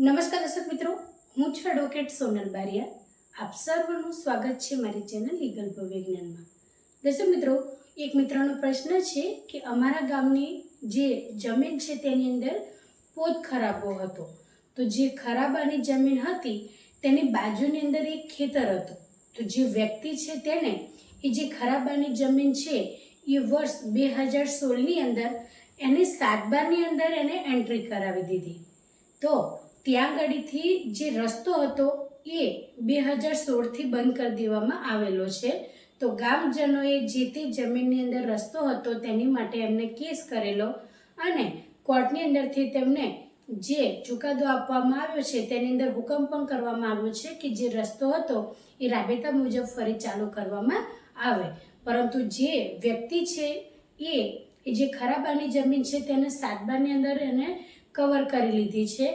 નમસ્કાર દર્શક મિત્રો, હું છું એડવોકેટ સોનલ બારિયા. આપ સર્વનું સ્વાગત છે મારી ચેનલ લીગલ ભવવિજ્ઞાનમાં. દર્શક મિત્રો, એક મિત્રનો પ્રશ્ન છે કે અમારા ગામની જે જમીન છે તેની અંદર પોત ખરાબો હતો. તો જે ખરાબાની જમીન હતી તેની બાજુની અંદર એક ખેતર હતું. તો જે વ્યક્તિ છે તેને એ જે ખરાબાની જમીન છે એ વર્ષ 2016ની અંદર એની 7/12ની અંદર એને એન્ટ્રી કરાવી દીધી. તો ત્યાં ગાડીથી જે રસ્તો હતો એ 2016થી બંધ કરી દેવામાં આવેલો છે. તો ગામજનોએ જે તે જમીનની અંદર રસ્તો હતો તેની માટે એમને કેસ કરેલો અને કોર્ટની અંદરથી તેમને જે ચુકાદો આપવામાં આવ્યો છે તેની અંદર હુકમ પણ કરવામાં આવ્યો છે કે જે રસ્તો હતો એ રાબેતા મુજબ ફરી ચાલુ કરવામાં આવે. પરંતુ જે વ્યક્તિ છે એ જે ખરાબાની જમીન છે તેને 7/12ની અંદર એને કવર કરી લીધી છે,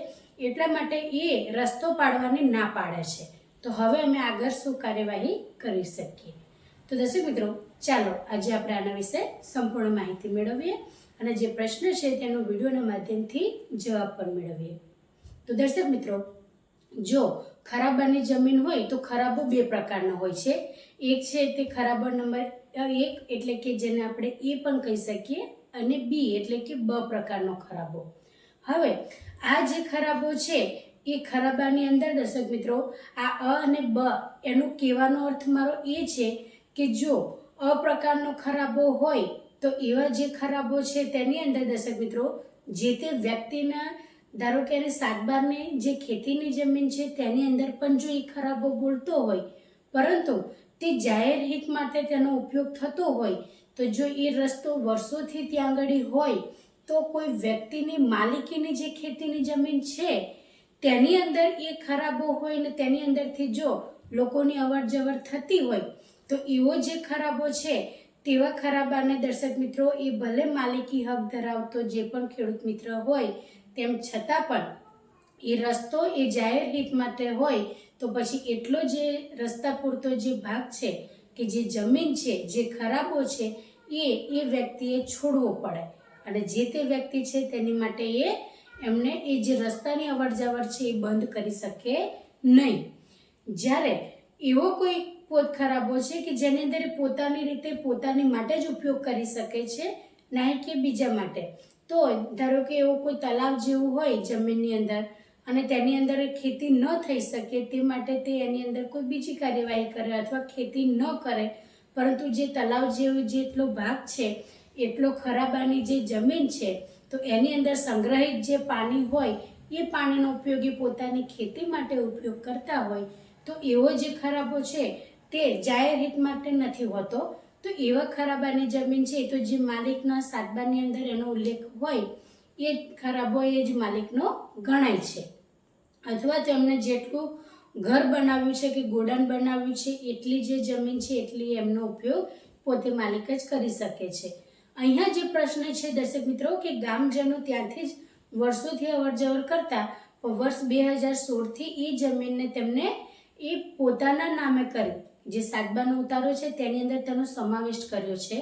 એટલા માટે એ રસ્તો પાડવાની ના પાડે છે. તો હવે અમે આગળ શું કાર્યવાહી કરી શકીએ? તો દર્શક મિત્રો, ચાલો આજે આપણે આના વિશે સંપૂર્ણ માહિતી મેળવીએ અને જે પ્રશ્ન છે તેનો વિડીયોના માધ્યમથી જવાબ પણ મેળવીએ. તો દર્શક મિત્રો, જો ખરાબાની જમીન હોય તો ખરાબો બે પ્રકારનો હોય છે. એક છે તે ખરાબો નંબર 1 એટલે કે જેને આપણે એ પણ કહી શકીએ, અને બી એટલે કે બ પ્રકારનો ખરાબો. હવે આ જે ખરાબો છે એ ખરાબાની અંદર દર્શક મિત્રો, આ અ અને બ એનું કહેવાનો અર્થ મારો એ છે કે જો અ પ્રકારનો ખરાબો હોય તો એવા જે ખરાબો છે તેની અંદર દર્શક મિત્રો જે તે વ્યક્તિના ધારો કે એને 7/12ની જે ખેતીની જમીન છે તેની અંદર પણ જો એ ખરાબો બોલતો હોય, પરંતુ તે જાહેર હિત માટે તેનો ઉપયોગ થતો હોય, તો જો એ રસ્તો વર્ષોથી ત્યાં આગળ હોય તો કોઈ વ્યક્તિની માલિકીની જે ખેતીની જમીન છે તેની અંદર એ ખરાબો હોય ને તેની અંદરથી જો લોકોની અવર જવર થતી હોય તો એવો જે ખરાબો છે તેવા ખરાબાને દર્શક મિત્રો એ ભલે માલિકી હક ધરાવતો જે પણ ખેડૂત મિત્ર હોય તેમ છતાં પણ એ રસ્તો એ જાહેર હિત માટે હોય તો પછી એટલો જે રસ્તા પૂરતો જે ભાગ છે કે જે જમીન છે જે ખરાબો છે એ વ્યક્તિએ છોડવો પડે અને જે તે વ્યક્તિ છે તેની માટે એમને એ જે રસ્તાની અવર જવર છે એ બંધ કરી શકે નહીં. જ્યારે એવો કોઈ પોત ખરાબો છે કે જેની અંદર પોતાની રીતે પોતાની માટે જ ઉપયોગ કરી શકે છે, નહીં કે બીજા માટે. તો ધારો કે એવો કોઈ તલાવ જેવું હોય જમીનની અંદર અને તેની અંદર ખેતી ન થઈ શકે તે માટે તે એની અંદર કોઈ બીજી કાર્યવાહી કરે અથવા ખેતી ન કરે, પરંતુ જે તલાવ જેવો જેટલો ભાગ છે એટલો ખરાબાની જે જમીન છે તો એની અંદર સંગ્રહિત જે પાણી હોય એ પાણીનો ઉપયોગ એ પોતાની ખેતી માટે ઉપયોગ કરતા હોય તો એવો જે ખરાબો છે તે જાહેર હિત માટે નથી હોતો. તો એવા ખરાબાની જમીન છે તો જે માલિકના 7/12ની અંદર એનો ઉલ્લેખ હોય એ ખરાબો એ જ માલિકનો ગણાય છે. અથવા તો એમને જેટલું ઘર બનાવ્યું છે કે ગોડાઉન બનાવ્યું છે એટલી જે જમીન છે એટલી એમનો ઉપયોગ પોતે માલિક જ કરી શકે છે. અહીંયા જે પ્રશ્ન છે દર્શક મિત્રો કે ગામજનો ત્યાંથી જ વર્ષોથી અવર જવર કરતા વર્ષ 2016થી એ જમીનને તેમને એ પોતાના નામે કરી જે 7/12નો ઉતારો છે તેની અંદર તેનો સમાવેશ કર્યો છે.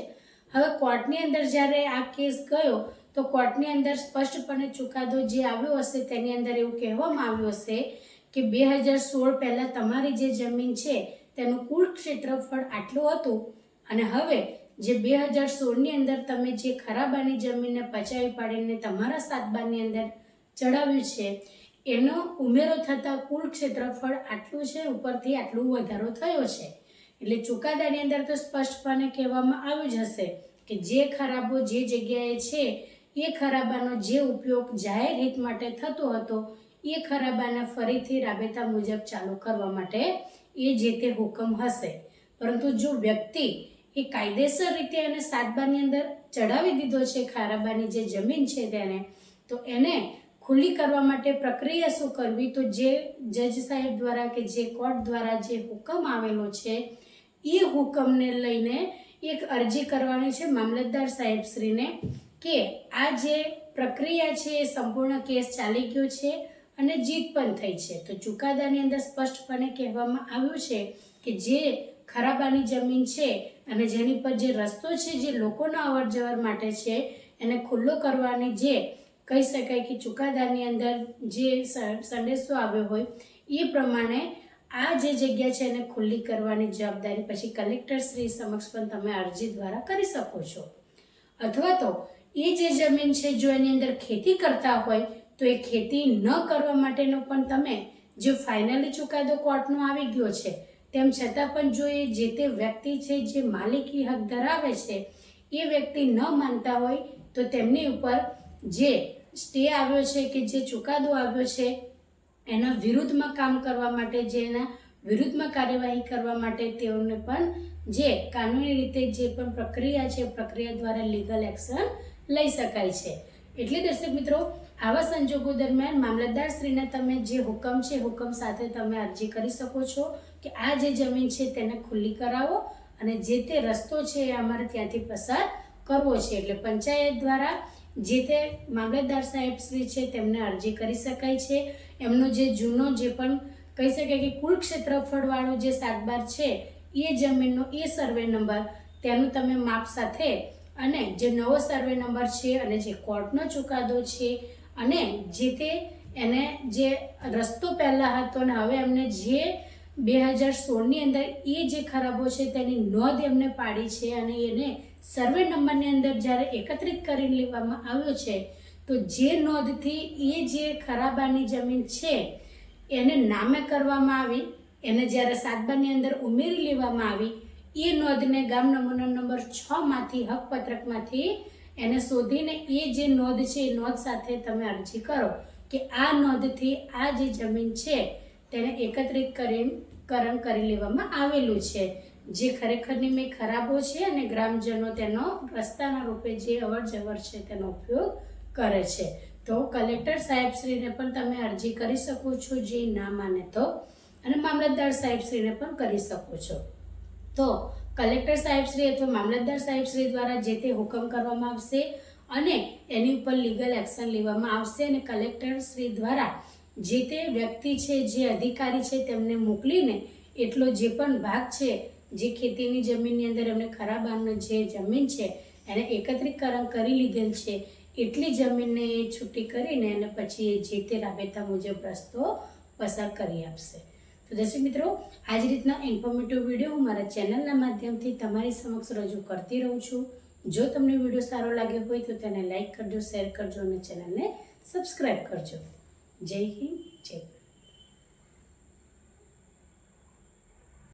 હવે કોર્ટની અંદર જ્યારે આ કેસ ગયો તો કોર્ટની અંદર સ્પષ્ટપણે ચુકાદો જે આવ્યો હશે તેની અંદર એવું કહેવામાં આવ્યું હશે કે 2016 પહેલાં તમારી જે જમીન છે તેનું કુલ ક્ષેત્રફળ આટલું હતું અને હવે જે 2016ની અંદર તમે જે ખરાબાની જમીનને પચાવી પાડીને તમારા 7/12ની અંદર ચડાવ્યું છે એનો ઉમેરો થતાં કુલ ક્ષેત્રફળ આટલું છે, ઉપરથી આટલું વધારો થયો છે. એટલે ચુકાદાની અંદર તો સ્પષ્ટપણે કહેવામાં આવ્યું જ હશે કે જે ખરાબો જે જગ્યાએ છે એ ખરાબાનો જે ઉપયોગ જાહેર હિત માટે થતો હતો એ ખરાબાને ફરીથી રાબેતા મુજબ ચાલુ કરવા માટે એ જે તે હુકમ હશે. પરંતુ જો વ્યક્તિ એ કાયદેસર રીતે એને 7/12ની અંદર ચડાવી દીધો છે ખરાબાની જે જમીન છે તેને, તો એને ખુલ્લી કરવા માટે પ્રક્રિયા શું કરવી? તો જે જજ સાહેબ દ્વારા કે જે કોર્ટ દ્વારા જે હુકમ આવેલો છે એ હુકમને લઈને એક અરજી કરવાની છે મામલતદાર સાહેબશ્રીને કે આ જે પ્રક્રિયા છે એ સંપૂર્ણ કેસ ચાલી ગયો છે અને જીત પણ થઈ છે. તો ચુકાદાની અંદર સ્પષ્ટપણે કહેવામાં આવ્યું છે કે જે ખરાબાની જમીન છે અને જેની પર જે રસ્તો છે જે લોકોના અવર જવર માટે છે એને ખુલ્લો કરવાની જે કહી શકાય કે ચુકાદાની અંદર જે સંદેશો આવ્યો હોય એ પ્રમાણે આ જે જગ્યા છે એને ખુલ્લી કરવાની જવાબદારી પછી કલેક્ટર શ્રી સમક્ષ પણ તમે અરજી દ્વારા કરી શકો છો. અથવા તો એ જે જમીન છે જો એની અંદર ખેતી કરતા હોય તો એ ખેતી ન કરવા માટેનો પણ તમે જે ફાઇનલી ચુકાદો કોર્ટનો આવી ગયો છે તેમ છતાં પણ જો એ જે તે વ્યક્તિ છે જે માલિકી હક ધરાવે છે એ વ્યક્તિ ન માનતા હોય તો તેમની ઉપર જે સ્ટે આવ્યો છે કે જે ચુકાદો આવ્યો છે એના વિરુદ્ધમાં કામ કરવા માટે જે એના વિરુદ્ધમાં કાર્યવાહી કરવા માટે તેઓને પણ જે કાનૂની રીતે જે પણ પ્રક્રિયા છે પ્રક્રિયા દ્વારા લીગલ એક્શન લઈ શકાય છે. એટલે દર્શક મિત્રો આવા સંજોગો દરમિયાન મામલતદારશ્રીને તમે જે હુકમ છે હુકમ સાથે તમે અરજી કરી શકો છો કે આ જે જમીન છે તેને ખુલ્લી કરાવો અને જે તે રસ્તો છે એ અમારે ત્યાંથી પસાર કરવો છે. એટલે પંચાયત દ્વારા જે તે મામલતદાર સાહેબ શ્રી છે તેમને અરજી કરી શકાય છે. એમનો જે જૂનો જે પણ કહી શકાય કે કુલ ક્ષેત્રફળવાળો જે 7/12 છે એ જમીનનો એ સર્વે નંબર તેનું તમે માપ સાથે અને જે નવો સર્વે નંબર છે અને જે કોર્ટનો ચુકાદો છે અને જે તે એને જે રસ્તો પહેલાં હતો અને હવે એમને જે 2016ની અંદર એ જે ખરાબો છે તેની નોંધ એમને પાડી છે અને એને સર્વે નંબરની અંદર જ્યારે એકત્રિત કરી લેવામાં આવ્યો છે તો જે નોંધથી એ જે ખરાબાની જમીન છે એને નામે કરવામાં આવી એને જ્યારે 7/12ની અંદર ઉમેરી લેવામાં આવી એ નોંધને ગામ નમૂના નંબર 6માંથી હકપત્રકમાંથી એને શોધીને એ જે નોંધ છે એ નોંધ સાથે તમે અરજી કરો કે આ નોંધથી આ જે જમીન છે તેને એકત્રીકરણ કરી લેવામાં આવેલું છે જે ખરેખરની મેં ખરાબો છે અને ગ્રામજનો તેનો રસ્તાના રૂપે જે અવર જવર છે તેનો ઉપયોગ કરે છે. તો કલેક્ટર સાહેબશ્રીને પણ તમે અરજી કરી શકો છો જે ના માને તો અને મામલતદાર સાહેબશ્રીને પણ કરી શકો છો. તો કલેક્ટર સાહેબશ્રી અથવા મામલતદાર સાહેબશ્રી દ્વારા જે તે હુકમ કરવામાં આવશે અને એની ઉપર લીગલ એક્શન લેવામાં આવશે અને કલેક્ટરશ્રી દ્વારા જે તે વ્યક્તિ છે જે અધિકારી છે તેમને મોકલીને એટલો જે પણ ભાગ છે જે ખેતીની જમીનની અંદર એમને ખરાબાનો જે જમીન છે એને એકત્રીકરણ કરી લીધેલ છે એટલી જમીનને એ છૂટી કરીને અને પછી એ જે તે રાબેતા મુજબ રસ્તો પસાર કરી આપશે. તો દર્શક મિત્રો આ જ રીતના ઇન્ફોર્મેટિવ વિડીયો હું મારા ચેનલના માધ્યમથી તમારી સમક્ષ રજૂ કરતી રહું છું. જો તમને વિડીયો સારો લાગ્યો હોય તો તેને લાઈક કરજો, શેર કરજો અને ચેનલને સબસ્ક્રાઈબ કરજો. જય હિન્દ, જય ભારત.